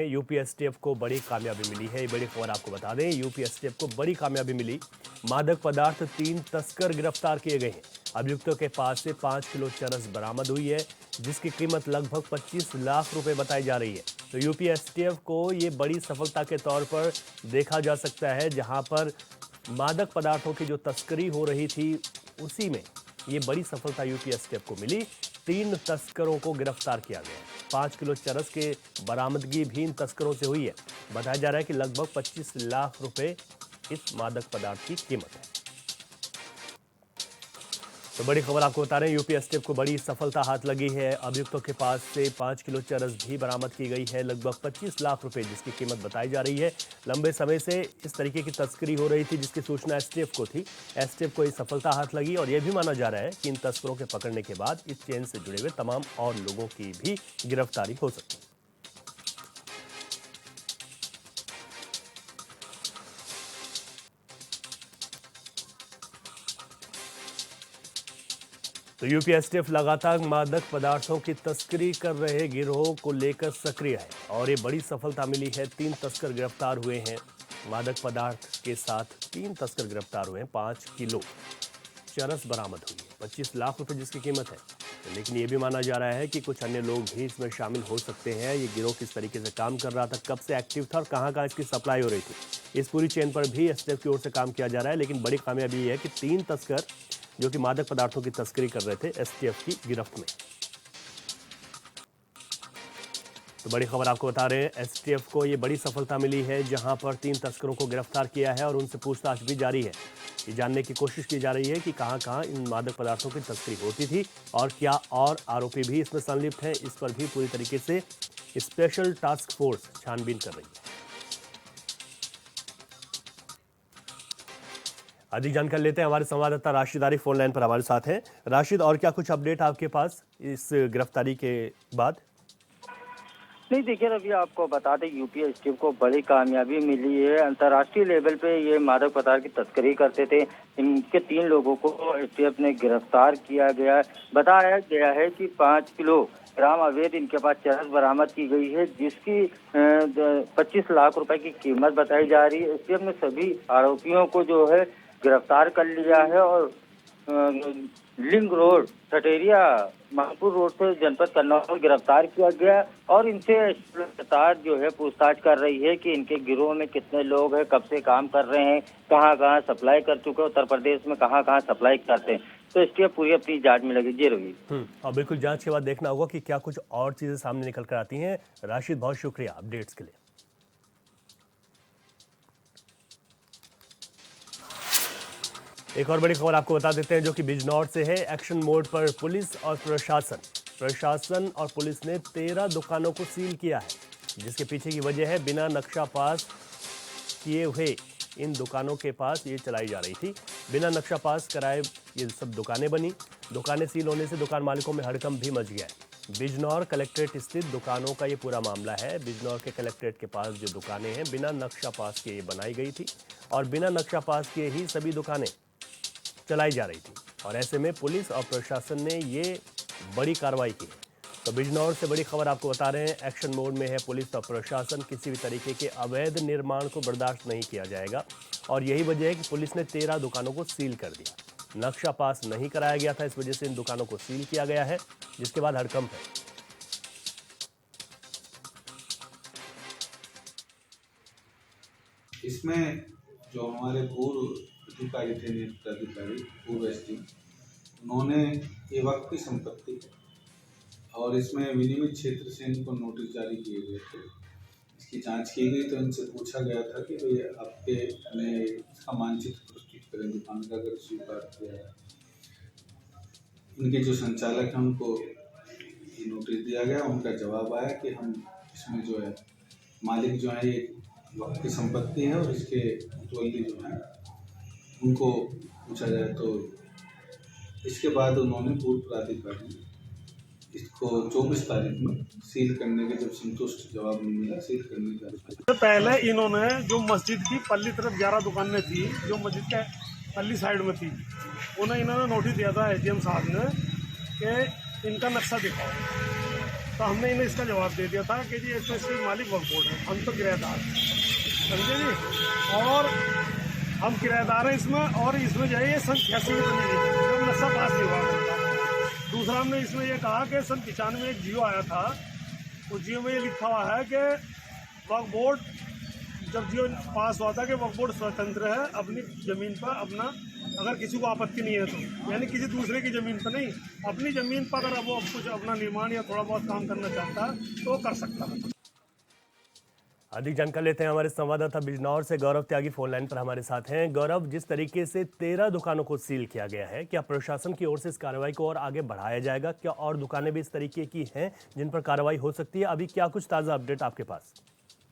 UP STF को बड़ी कामयाबी मिली है। ये बड़ी खबर आपको बता दें, यूपी एसटीएफ को बड़ी कामयाबी मिली। मादक पदार्थ 3 तस्कर गिरफ्तार किए गए हैं। अभियुक्तों के पास से 5 किलो चरस बरामद हुई है, जिसकी कीमत लगभग 25 लाख रुपए बताई जा रही है। तो यूपी एसटीएफ को ये बड़ी सफलता के तौर पर देखा जा सकता है, जहां पर मादक पदार्थों की जो तस्करी हो रही थी, उसी में ये बड़ी सफलता यूपी एसटीएफ को मिली। 3 तस्करों को गिरफ्तार किया गया। 5 किलो चरस के बरामदगी भी इन तस्करों से हुई है। बताया जा रहा है कि लगभग 25 लाख रुपए इस मादक पदार्थ की कीमत है। तो बड़ी खबर आपको बता रहे हैं, यूपी एसटीएफ को बड़ी सफलता हाथ लगी है। अभियुक्तों के पास से 5 किलो चरस भी बरामद की गई है, लगभग 25 लाख रुपए जिसकी कीमत बताई जा रही है। लंबे समय से इस तरीके की तस्करी हो रही थी, जिसकी सूचना एसटीएफ को थी। एसटीएफ को ये सफलता हाथ लगी और यह भी माना जा रहा है कि इन तस्करों के पकड़ने के बाद इस चेन से जुड़े हुए तमाम और लोगों की भी गिरफ्तारी हो सकती है। तो यूपी एसटीएफ लगातार मादक पदार्थों की तस्करी कर रहे गिरोह को लेकर सक्रिय है और ये बड़ी सफलता मिली है। 3 तस्कर गिरफ्तार हुए हैं। मादक पदार्थ के साथ 3 तस्कर गिरफ्तार हुए हैं। 5 किलो चरस बरामद हुई है, 25 लाख रुपए जिसकी कीमत है। लेकिन ये भी माना जा रहा है कि कुछ अन्य लोग भी इसमें शामिल हो सकते हैं। ये गिरोह किस तरीके से काम कर रहा था, कब से एक्टिव था और कहाँ कहाँ इसकी सप्लाई हो रही थी, इस पूरी चेन पर भी एसटीएफ की ओर से काम किया जा रहा है। लेकिन बड़ी कामयाबी ये है कि 3 तस्कर जो कि मादक पदार्थों की तस्करी कर रहे थे, एसटीएफ की गिरफ्त में। तो बड़ी खबर आपको बता रहे हैं, एसटीएफ को ये बड़ी सफलता मिली है, जहां पर 3 तस्करों को गिरफ्तार किया है और उनसे पूछताछ भी जारी है। ये जानने की कोशिश की जा रही है कि कहां कहां इन मादक पदार्थों की तस्करी होती थी और क्या और आरोपी भी इसमें संलिप्त हैं। इस पर भी पूरी तरीके से स्पेशल टास्क फोर्स छानबीन कर रही है। अधिक जानकारी लेते हैं, हमारे संवाददाता राशिद आरिफ फोन लाइन पर हमारे साथ हैं। राशिद, और क्या कुछ अपडेट आपके पास इस गिरफ्तारी के बाद? नहीं, देखिए रवि, आपको बता दें यूपी एसटीएफ को बड़ी कामयाबी मिली है। अंतर्राष्ट्रीय लेवल पे ये मादक पदार्थ की तस्करी करते थे। इनके 3 लोगों को एसटीएफ ने गिरफ्तार किया गया। बताया गया है कि 5 किलोग्राम अवैध इनके पास चरस बरामद की गई है, जिसकी 25 लाख रुपए की कीमत बताई जा रही है। एसटीएफ ने सभी आरोपियों को जो है गिरफ्तार कर लिया है और लिंक रोड, ठटेरिया, मानपुर रोड से जनपद कन्नौज गिरफ्तार किया गया और इनसे लगातार जो है पूछताछ कर रही है कि इनके गिरोह में कितने लोग हैं, कब से काम कर रहे हैं, कहाँ कहाँ सप्लाई कर चुके हैं, उत्तर प्रदेश में कहाँ कहाँ सप्लाई करते हैं। तो एसटीएफ पूरी अपनी जांच में लगी। जी रवि। और बिल्कुल जांच के बाद देखना होगा कि क्या कुछ और चीजें सामने निकल कर आती हैं। राशिद, बहुत शुक्रिया अपडेट्स के लिए। एक और बड़ी खबर आपको बता देते हैं, जो कि बिजनौर से है। एक्शन मोड पर पुलिस और प्रशासन और पुलिस ने 13 दुकानों को सील किया है, जिसके पीछे की वजह है बिना नक्शा पास किए हुए इन दुकानों के पास ये चलाई जा रही थी। बिना नक्शा पास कराए ये सब दुकानें बनी। दुकानें सील होने से दुकान मालिकों में हड़कंप भी मच गया है। बिजनौर कलेक्ट्रेट स्थित दुकानों का ये पूरा मामला है। बिजनौर के कलेक्ट्रेट के पास जो दुकानें हैं, बिना नक्शा पास के ये बनाई गई थी और बिना नक्शा पास किए ही सभी दुकानें चलाई जा रही थी। और ऐसे में पुलिस और प्रशासन ने ये बड़ी कार्रवाई की। तो बिजनौर से बड़ी खबर आपको बता रहे हैं, एक्शन मोड में है पुलिस और प्रशासन। किसी भी तरीके के अवैध निर्माण को बर्दाश्त नहीं किया जाएगा और यही वजह है कि पुलिस ने 13 दुकानों को सील कर दिया। नक्शा पास नहीं कराया गया था, इस वजह से इन दुकानों को सील किया गया है, जिसके बाद हड़कंप है। इसमें जो हमारे पूर्व अधिकारी थे, नियुक्त अधिकारी पूर्व एसडी, उन्होंने ये वक्त की संपत्ति और इसमें विनियमित क्षेत्र से इनको नोटिस जारी किए गए थे। इसकी जांच की गई तो इनसे पूछा गया था कि भाई आपके ने इसका मानचित्र प्रस्तुत करें दुकान का, अगर स्वीकार किया है। इनके जो संचालक हैं उनको ये नोटिस दिया गया। उनका जवाब आया कि हम इसमें जो है मालिक जो है ये वक्त की संपत्ति है और इसके मुतवल्ली जो है उनको पूछा जाए। तो इसके बाद उन्होंने पूर्व प्राधिकारी इसको 24 तारीख में सील करने के, जब संतुष्ट जवाब नहीं मिला, सील करने का। पहले इन्होंने जो मस्जिद की पल्ली तरफ 11 दुकानें थी, जो मस्जिद के पल्ली साइड में थी, उन्हें इन्होंने नोटिस दिया था एजीएम साहब ने कि इनका नक्शा दिखाओ। तो हमने इन्हें इसका जवाब दे दिया था कि जी ऐसे इसके मालिक वक्फ बोर्ड है, हम तो किराएदार, समझे जी। और हम किराएदार हैं इसमें, और इसमें जो है ये सन 86 में बनी हुई है, जब नशा पास नहीं हुआ था। दूसरा हमने इसमें ये कहा कि सन 95 में एक जियो आया था, उस जियो में ये लिखा हुआ है कि वक्फ बोर्ड, जब जियो पास हुआ था कि वक्फ बोर्ड स्वतंत्र है अपनी ज़मीन पर अपना, अगर किसी को आपत्ति नहीं है तो, यानी किसी दूसरे की ज़मीन पर नहीं, अपनी ज़मीन पर अगर वो कुछ अपना निर्माण या थोड़ा बहुत काम करना चाहता है तो वो कर सकता है। अधिक जानकारी लेते हैं हमारे संवाददाता बिजनौर से गौरव त्यागी फोन लाइन पर हमारे साथ हैं। गौरव, जिस तरीके से 13 दुकानों को सील किया गया है, क्या प्रशासन की ओर से इस कार्रवाई को और आगे बढ़ाया जाएगा? क्या और दुकानें भी इस तरीके की हैं जिन पर कार्रवाई हो सकती है? अभी क्या कुछ ताज़ा अपडेट आपके पास?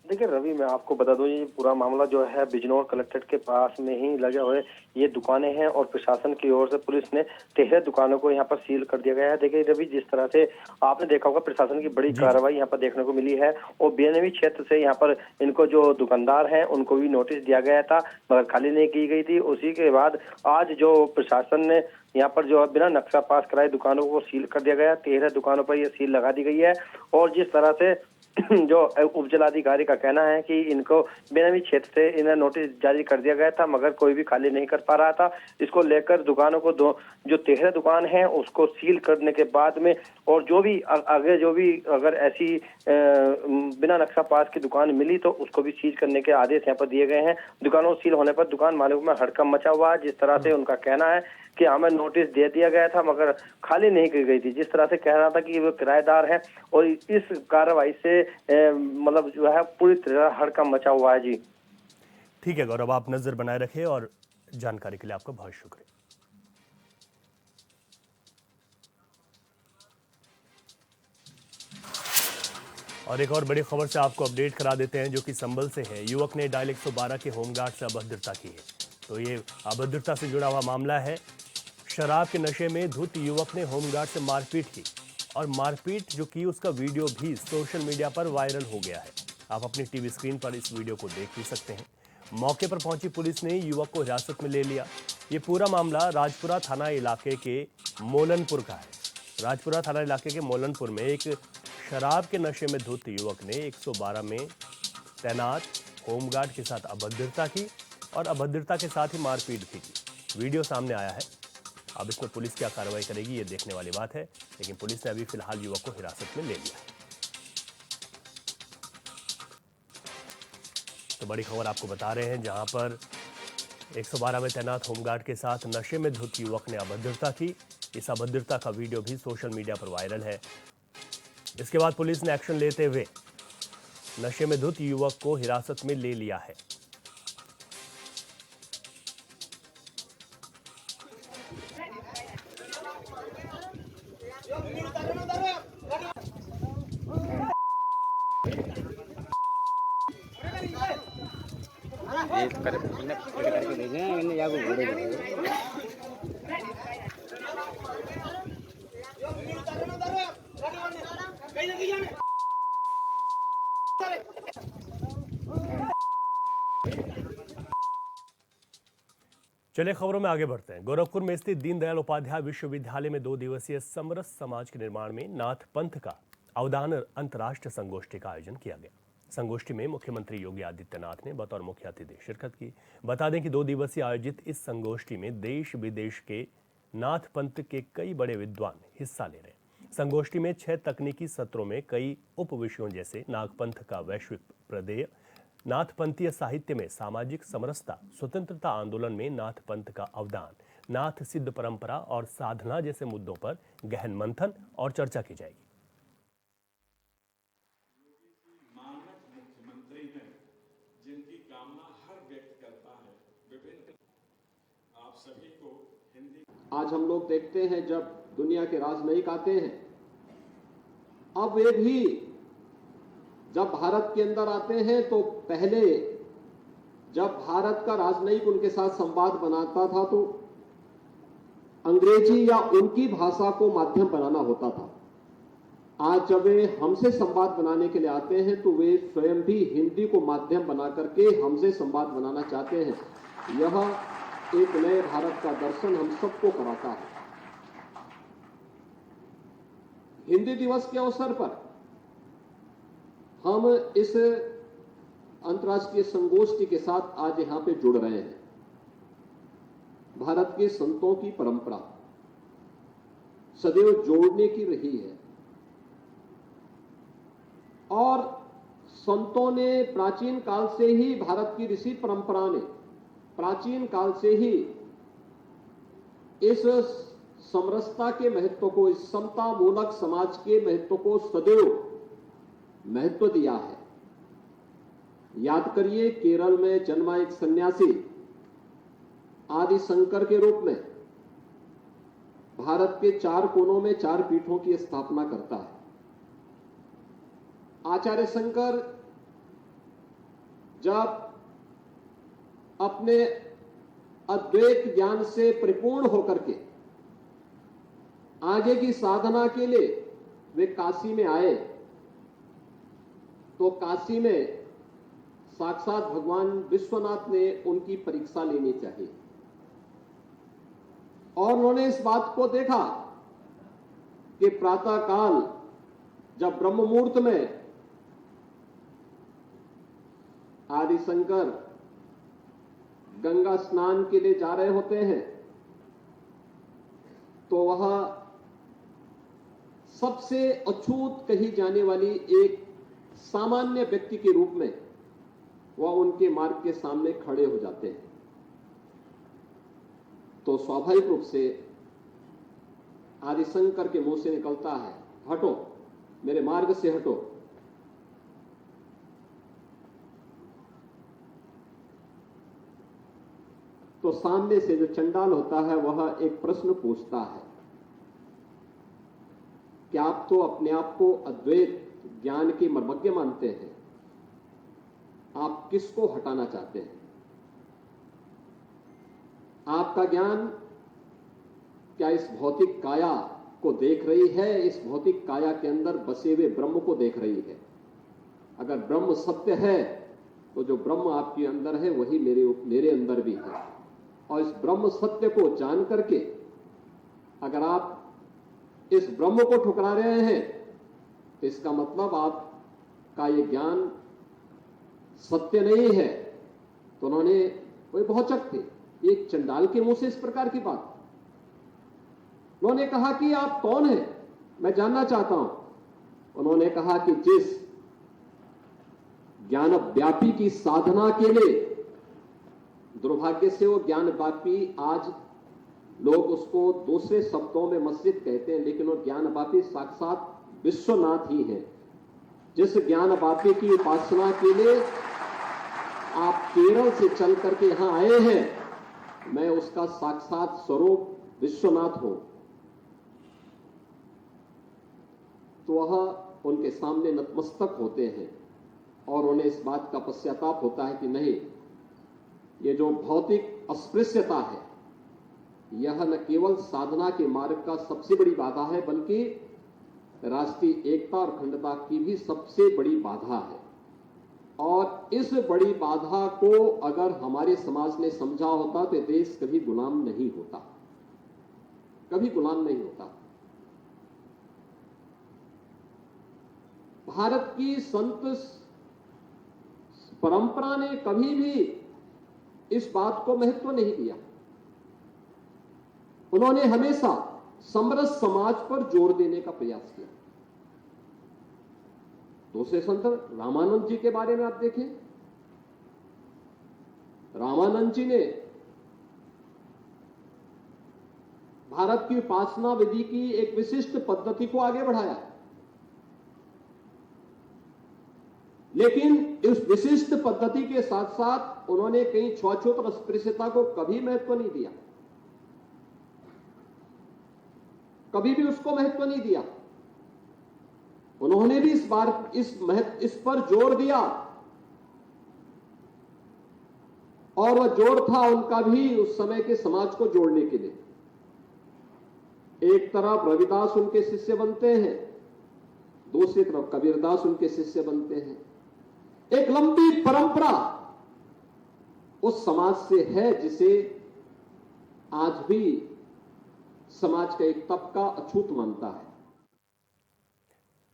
देखिए रवि, मैं आपको बता दूं, ये पूरा मामला जो है बिजनौर कलेक्ट्रेट के पास में ही लगे हुए ये दुकानें हैं और प्रशासन की ओर से पुलिस ने 13 दुकानों को यहाँ पर सील कर दिया गया है। देखिए रवि, जिस तरह से आपने देखा होगा प्रशासन की बड़ी कार्रवाई यहाँ पर देखने को मिली है और बीएनएवी क्षेत्र से यहाँ पर इनको जो दुकानदार हैं उनको भी नोटिस दिया गया था, मगर खाली नहीं की गई थी। उसी के बाद आज जो प्रशासन ने यहाँ पर जो है बिना नक्शा पास कराए दुकानों को सील कर दिया गया। 13 दुकानों पर यह सील लगा दी गई है और जिस तरह से जो उपजिलाधिकारी का कहना है कि इनको बेनामी क्षेत्र से इन्हें नोटिस जारी कर दिया गया था, मगर कोई भी खाली नहीं कर पा रहा था। इसको लेकर दुकानों को जो 13 दुकान है उसको सील करने के बाद में, और जो भी आगे जो भी अगर ऐसी बिना नक्शा पास की दुकान मिली तो उसको भी सीज करने के आदेश यहाँ पर दिए गए हैं। दुकानों सील होने पर दुकान मालिकों में हड़कंप मचा हुआ है। जिस तरह से उनका कहना है कि हमें नोटिस दे दिया गया था मगर खाली नहीं की गई थी, जिस तरह से कह रहा था कि वो किराएदार है, और इस कार्रवाई से मतलब जो है पूरी तरह हड़कंप मचा हुआ है। जी ठीक है गौरव, आप नजर बनाए रखें और जानकारी के लिए आपका बहुत शुक्रिया। और एक और बड़ी खबर से आपको अपडेट करा देते हैं जो कि संभल से है। युवक ने डायल 112 के होमगार्ड से अभद्रता की है। तो ये अभद्रता से जुड़ा हुआ मामला है। शराब के नशे में धुत युवक ने होमगार्ड से मारपीट की और मारपीट जो की उसका वीडियो भी सोशल मीडिया पर वायरल हो गया है। आप अपनी टीवी स्क्रीन पर इस वीडियो को देख भी सकते हैं। मौके पर पहुंची पुलिस ने युवक को हिरासत में ले लिया। ये पूरा मामला राजपुरा थाना इलाके के मोलनपुर का है। राजपुरा थाना इलाके के मोलनपुर में एक शराब के नशे में धुत युवक ने 112 में तैनात होमगार्ड के साथ अभद्रता की और अभद्रता के साथ ही मारपीट भी की। वीडियो सामने आया है। अब इसमें पुलिस क्या कार्रवाई करेगी ये देखने वाली बात है, लेकिन पुलिस ने अभी फिलहाल युवक को हिरासत में ले लिया है। तो बड़ी खबर आपको बता रहे हैं, जहां पर 112 में तैनात होमगार्ड के साथ नशे में धुत युवक ने अभद्रता की। इस अभद्रता का वीडियो भी सोशल मीडिया पर वायरल है। इसके बाद पुलिस ने एक्शन लेते हुए नशे में धुत युवक को हिरासत में ले लिया है। चलिए खबरों में आगे बढ़ते हैं। गोरखपुर में स्थित दीनदयाल उपाध्याय विश्वविद्यालय में 2 दिवसीय समरस समाज के निर्माण में नाथ पंथ का अवदान अंतर्राष्ट्रीय संगोष्ठी का आयोजन किया गया। संगोष्ठी में मुख्यमंत्री योगी आदित्यनाथ ने बतौर मुख्य अतिथि शिरकत की। बता दें कि 2 दिवसीय आयोजित इस संगोष्ठी में देश विदेश के नाथ पंथ के कई बड़े विद्वान हिस्सा ले रहे हैं। संगोष्ठी में 6 तकनीकी सत्रों में कई उप विषयों जैसे नागपंथ का वैश्विक प्रदेय, नाथपंथीय साहित्य में सामाजिक समरसता, स्वतंत्रता आंदोलन में नाथपंथ का अवदान, नाथ सिद्ध परंपरा और साधना जैसे मुद्दों पर गहन मंथन और चर्चा की जाएगी। मुख्यमंत्री हैं जिनकी कामना हर व्यक्त करता है। विभिन्न आप सभी को हिंदी। आज हम लोग देखते हैं जब दुनिया के राजनयिक आते हैं, अब वे भी जब भारत के अंदर आते हैं तो पहले जब भारत का राजनयिक उनके साथ संवाद बनाता था तो अंग्रेजी या उनकी भाषा को माध्यम बनाना होता था। आज जब वे हमसे संवाद बनाने के लिए आते हैं तो वे स्वयं भी हिंदी को माध्यम बना करके हमसे संवाद बनाना चाहते हैं। यह एक नए भारत का दर्शन हम सबको कराता है। हिंदी दिवस के अवसर पर हम इस अंतर्राष्ट्रीय संगोष्ठी के साथ आज यहां पे जुड़ रहे हैं। भारत के संतों की परंपरा सदैव जोड़ने की रही है और संतों ने प्राचीन काल से ही, भारत की ऋषि परंपरा ने प्राचीन काल से ही इस समरसता के महत्व को, इस समता मूलक समाज के महत्व को सदैव महत्व दिया है। याद करिए, केरल में जन्मा एक सन्यासी आदि शंकर के रूप में भारत के 4 कोनों में 4 पीठों की स्थापना करता है। आचार्य शंकर जब अपने अद्वैत ज्ञान से परिपूर्ण होकर के आगे की साधना के लिए वे काशी में आए, तो काशी में साक्षात भगवान विश्वनाथ ने उनकी परीक्षा लेनी चाहिए और उन्होंने इस बात को देखा कि प्रातः काल जब ब्रह्म मुहूर्त में आदि शंकर गंगा स्नान के लिए जा रहे होते हैं, तो वह सबसे अछूत कही जाने वाली एक सामान्य व्यक्ति के रूप में वह उनके मार्ग के सामने खड़े हो जाते हैं। तो स्वाभाविक रूप से आदि शंकर के मुंह से निकलता है, हटो, मेरे मार्ग से हटो। तो सामने से जो चंडाल होता है वह एक प्रश्न पूछता है कि आप तो अपने आप को अद्वैत ज्ञान के मर्मज्ञ मानते हैं, आप किसको हटाना चाहते हैं? आपका ज्ञान क्या इस भौतिक काया को देख रही है, इस भौतिक काया के अंदर बसे हुए ब्रह्म को देख रही है? अगर ब्रह्म सत्य है तो जो ब्रह्म आपके अंदर है वही मेरे अंदर भी है, और इस ब्रह्म सत्य को जान करके अगर आप इस ब्रह्म को ठुकरा रहे हैं तो इसका मतलब आपका ये ज्ञान सत्य नहीं है। तो उन्होंने, वही भौचक थे, एक चंडाल के मुंह से इस प्रकार की बात। उन्होंने कहा कि आप कौन हैं, मैं जानना चाहता हूं। उन्होंने कहा कि जिस ज्ञान व्यापी की साधना के लिए, दुर्भाग्य से वो ज्ञान व्यापी आज लोग उसको दूसरे शब्दों में मस्जिद कहते हैं, लेकिन वो ज्ञान व्यापी साक्षात विश्वनाथ ही है। जिस ज्ञान व्यापी की उपासना के लिए आप केरल से चल करके यहां आए हैं, मैं उसका साक्षात स्वरूप विश्वनाथ हूं। तो वह उनके सामने नतमस्तक होते हैं और उन्हें इस बात का पश्चाताप होता है कि नहीं, ये जो भौतिक अस्पृश्यता है यह न केवल साधना के मार्ग का सबसे बड़ी बाधा है, बल्कि राष्ट्रीय एकता और अखंडता की भी सबसे बड़ी बाधा है। और इस बड़ी बाधा को अगर हमारे समाज ने समझा होता तो देश कभी गुलाम नहीं होता, कभी गुलाम नहीं होता। भारत की संत परंपरा ने कभी भी इस बात को महत्व नहीं दिया। उन्होंने हमेशा समरस समाज पर जोर देने का प्रयास किया। दूसरे संत रामानंद जी के बारे में आप देखें, रामानंद जी ने भारत की उपासना विधि की एक विशिष्ट पद्धति को आगे बढ़ाया, लेकिन इस विशिष्ट पद्धति के साथ साथ उन्होंने कहीं छुआछूत और अस्पृश्यता को कभी महत्व नहीं दिया, कभी भी उसको महत्व नहीं दिया। उन्होंने भी इस पर जोर दिया, और वह जोर था उनका भी उस समय के समाज को जोड़ने के लिए। एक तरफ रविदास उनके शिष्य बनते हैं, दूसरी तरफ कबीरदास उनके शिष्य बनते हैं। एक लंबी परंपरा उस समाज से है जिसे आज भी समाज का एक तबका अछूत मानता है।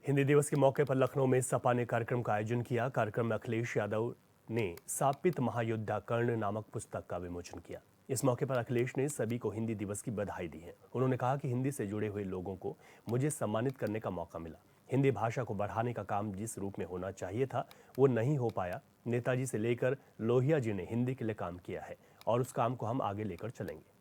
हिंदी दिवस के मौके पर लखनऊ में सपा ने कार्यक्रम का आयोजन किया। कार्यक्रम में अखिलेश यादव ने सापित महायोद्धा कर्ण नामक पुस्तक का विमोचन किया। इस मौके पर अखिलेश ने सभी को हिंदी दिवस की बधाई दी है। उन्होंने कहा कि हिंदी से जुड़े हुए लोगों को मुझे सम्मानित करने का मौका मिला। हिंदी भाषा को बढ़ाने का काम जिस रूप में होना चाहिए था वो नहीं हो पाया। नेताजी से लेकर लोहिया जी ने हिंदी के लिए काम किया है और उस काम को हम आगे लेकर चलेंगे।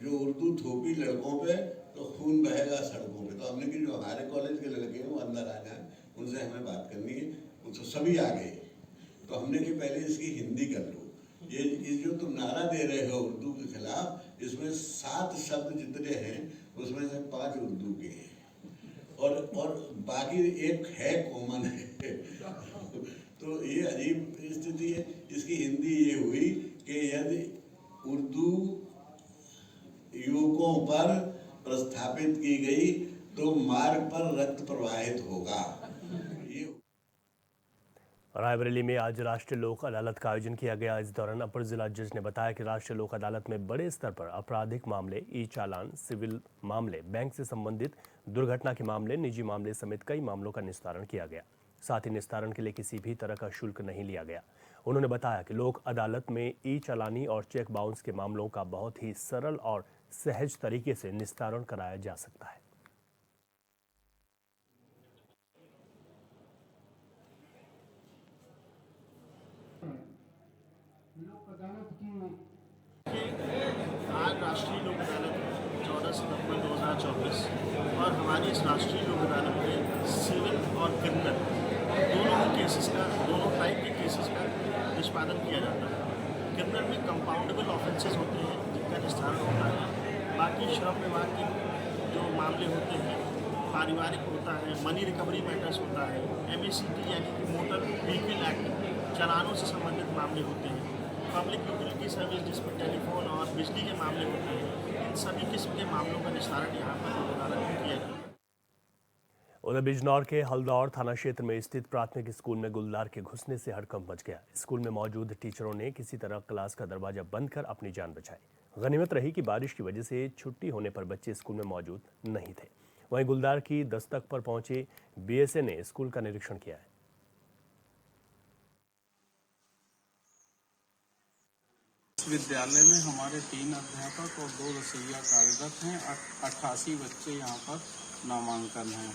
जो उर्दू थोपी लड़कों पे तो खून बहेगा सड़कों पे, तो हमने कि जो हमारे कॉलेज के लड़के हैं वो अंदर आ जाए, उनसे हमें बात करनी है। तो सभी आ गए, तो हमने कि पहले इसकी हिंदी कर लो। ये जो तुम नारा दे रहे हो उर्दू के खिलाफ, इसमें 7 शब्द जितने हैं उसमें से 5 उर्दू के हैं और बाकी एक है कॉमन है। तो ये अजीब स्थिति है। इसकी हिंदी ये हुई कि यदि उर्दू युवकों पर प्रस्थापित की गई तो मार्ग पर रक्त प्रवाहित होगा। रायबरेली में आज राष्ट्रीय लोक अदालत का आयोजन किया गया। इस दौरान अपर जिला जज ने बताया कि राष्ट्रीय लोक अदालत में बड़े स्तर पर आपराधिक मामले, ई चालान, सिविल मामले, बैंक से संबंधित दुर्घटना के मामले, निजी मामले समेत कई मामलों का निस्तारण किया गया। साथ ही निस्तारण के लिए किसी भी तरह का शुल्क नहीं लिया गया। उन्होंने बताया कि लोक अदालत में ई चालानी और चेक बाउंस के मामलों का बहुत ही सरल और सहज तरीके से निस्तारण कराया जा सकता है। आज राष्ट्रीय लोक अदालत 14 सितंबर 2024 और हमारी इस राष्ट्रीय लोक अदालत में सिविल और क्रिमिनल दोनों टाइप के केसेस का निष्पादन किया जाता है। क्रिमिनल में कंपाउंडेबल ऑफेंसेस होते हैं जिनका निस्तारण होता है। बाकी श्रम विभाग के जो मामले होते हैं, पारिवारिक होता है, मनी रिकवरी मैटर्स होता है, MACT यानी कि मोटर व्हीकल एक्ट चालानों से संबंधित मामले होते हैं, पब्लिक यूटिलिटी सर्विस जिसमें टेलीफोन और बिजली के मामले होते हैं। इन सभी किस्म के मामलों का निस्तारण यहाँ पर लोक अदालत में किया जाता है। उधर बिजनौर के हल्दौर थाना क्षेत्र में स्थित प्राथमिक स्कूल में गुलदार के घुसने से हड़कंप मच गया। स्कूल में मौजूद टीचरों ने किसी तरह क्लास का दरवाजा बंद कर अपनी जान बचाई। गनीमत रही कि बारिश की वजह से छुट्टी होने पर बच्चे स्कूल में मौजूद नहीं थे। वहीं गुलदार की दस्तक पर पहुंचे BSA ने स्कूल का निरीक्षण किया है। विद्यालय में हमारे 3 अध्यापक और 2 रसोइया कार्यरत हैं। 88 बच्चे यहाँ पर नामांकन हैं।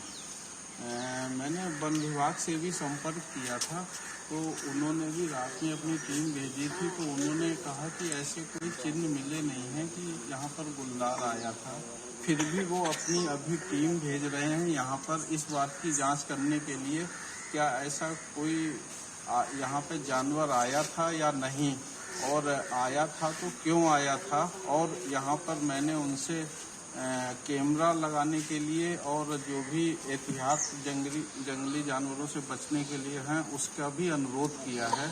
मैंने वन विभाग से भी संपर्क किया था, तो उन्होंने भी रात में अपनी टीम भेजी थी। तो उन्होंने कहा कि ऐसे कोई चिन्ह मिले नहीं हैं कि यहाँ पर गुलदार आया था। फिर भी वो अपनी अभी टीम भेज रहे हैं यहाँ पर इस बात की जांच करने के लिए क्या ऐसा कोई यहाँ पे जानवर आया था या नहीं, और आया था तो क्यों आया था। और यहाँ पर मैंने उनसे कैमरा लगाने के लिए और जो भी एहतियात जंगली जानवरों से बचने के लिए हैं उसका भी अनुरोध किया है।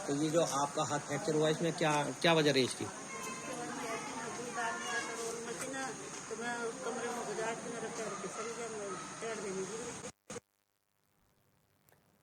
तो ये जो आपका हाथ फ्रैक्चर हुआ इसमें क्या वजह रही इसकी?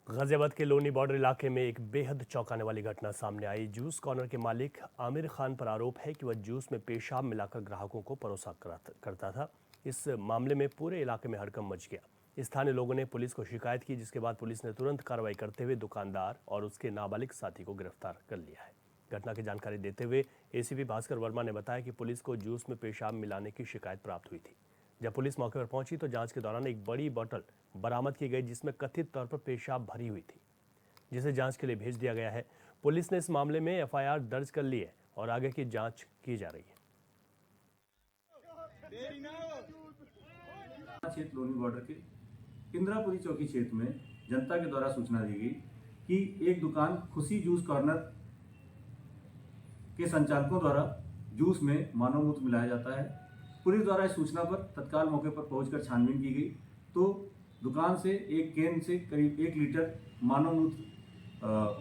गाजियाबाद के लोनी बॉर्डर इलाके में एक बेहद चौंकाने वाली घटना सामने आई। जूस कॉर्नर के मालिक आमिर खान पर आरोप है कि वह जूस में पेशाब मिलाकर ग्राहकों को परोसा करता था। इस मामले में पूरे इलाके में हड़कंप मच गया। स्थानीय लोगों ने पुलिस को शिकायत की, जिसके बाद पुलिस ने तुरंत कार्रवाई करते हुए दुकानदार और उसके नाबालिग साथी को गिरफ्तार कर लिया है। घटना की जानकारी देते हुए ACP भास्कर वर्मा ने बताया कि पुलिस को जूस में पेशाब मिलाने की शिकायत प्राप्त हुई थी। जब पुलिस मौके पर पहुंची तो जांच के दौरान एक बड़ी बोतल बरामद की गई जिसमें कथित तौर पर पेशाब भरी हुई थी, जिसे जांच के लिए भेज दिया गया है। पुलिस ने इस मामले में FIR दर्ज कर ली है और आगे की जांच की जा रही है। क्षेत्र लोनी बॉर्डर के इंदिरापुरी चौकी क्षेत्र में जनता के द्वारा सूचना दी गई कि एक दुकान खुशी जूस कॉर्नर के संचालकों द्वारा जूस में मानव मूत्र मिलाया जाता है। पुलिस द्वारा इस सूचना पर तत्काल मौके पर पहुंचकर छानबीन की गई तो दुकान से एक कैन से करीब 1 लीटर मानव मूत्र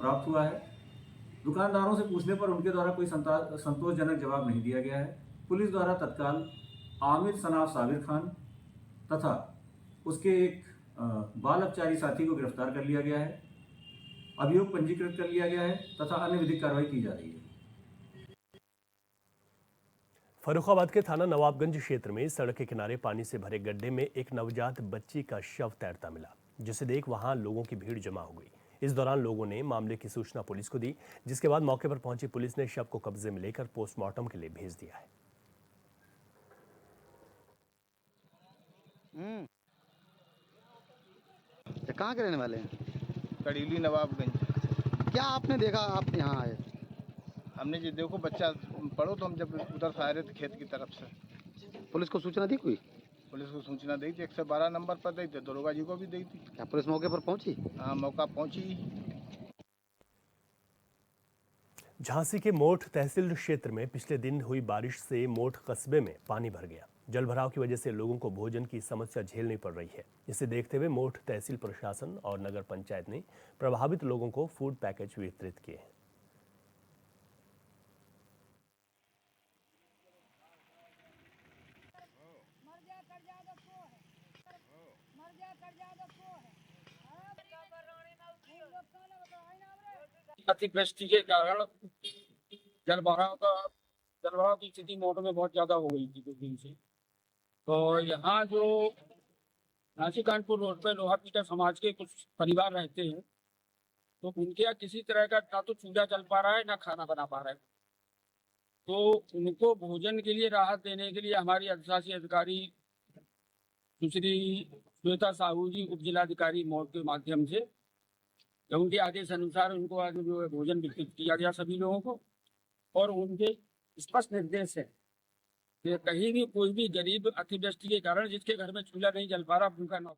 प्राप्त हुआ है। दुकानदारों से पूछने पर उनके द्वारा कोई संतोषजनक जवाब नहीं दिया गया है। पुलिस द्वारा तत्काल आमिर सनाफ साबिर खान तथा उसके एक बाल अपचारी साथी को गिरफ्तार कर लिया गया है। अभियोग पंजीकृत कर लिया गया है तथा अन्य विधिक कार्रवाई की जा रही है। फर्रुखाबाद के थाना नवाबगंज क्षेत्र में सड़क के किनारे पानी से भरे गड्ढे में एक नवजात बच्ची का शव तैरता मिला, जिसे देख वहां लोगों की भीड़ जमा हो गई। इस दौरान लोगों ने मामले की सूचना पुलिस को दी, जिसके बाद मौके पर पहुंची पुलिस ने शव को कब्जे में लेकर पोस्टमार्टम के लिए भेज दिया है। कहाँ के रहने वाले हैं? कड़ीली नवाबगंज। क्या आपने देखा, आप यहाँ आए? हमने जी देखो बच्चा पढ़ो तो हम जब उधर से आ रहे थे खेत की तरफ से। पुलिस को सूचना दी कोई? पुलिस को सूचना दी थी, 112 नंबर पर दी थी, दरोगा जी को भी दी थी। क्या पुलिस मौके पर पहुंची? हाँ, मौका पहुंची। झांसी के मोठ तहसील क्षेत्र में पिछले दिन हुई बारिश से मोठ कस्बे में पानी भर गया। जलभराव की वजह से लोगों को भोजन की समस्या झेलनी पड़ रही है। इसे देखते हुए मोठ तहसील प्रशासन और नगर पंचायत ने प्रभावित लोगों को फूड पैकेज वितरित किए हैं। अतिवृष्टि के कारण जलभराव की स्थिति मोट में बहुत ज्यादा हो गई थी 2 दिन से। तो यहाँ जो झांसी कानपुर रोड पे लोहा पीटर समाज के कुछ परिवार रहते हैं, तो उनके यहाँ किसी तरह का ना तो चूल्हा चल पा रहा है ना खाना बना पा रहा है। तो उनको भोजन के लिए राहत देने के लिए हमारी अधिशासी अधिकारी सुश्री श्वेता साहू जी उप जिलाधिकारी मोट के माध्यम से उनके आदेश अनुसार उनको आज जो है भोजन वितरित किया गया सभी लोगों को। और उनके स्पष्ट निर्देश है कि कहीं भी कोई भी गरीब अतिवृष्टि के कारण जिसके घर में चूल्हा नहीं जल पा रहा, भूखा ना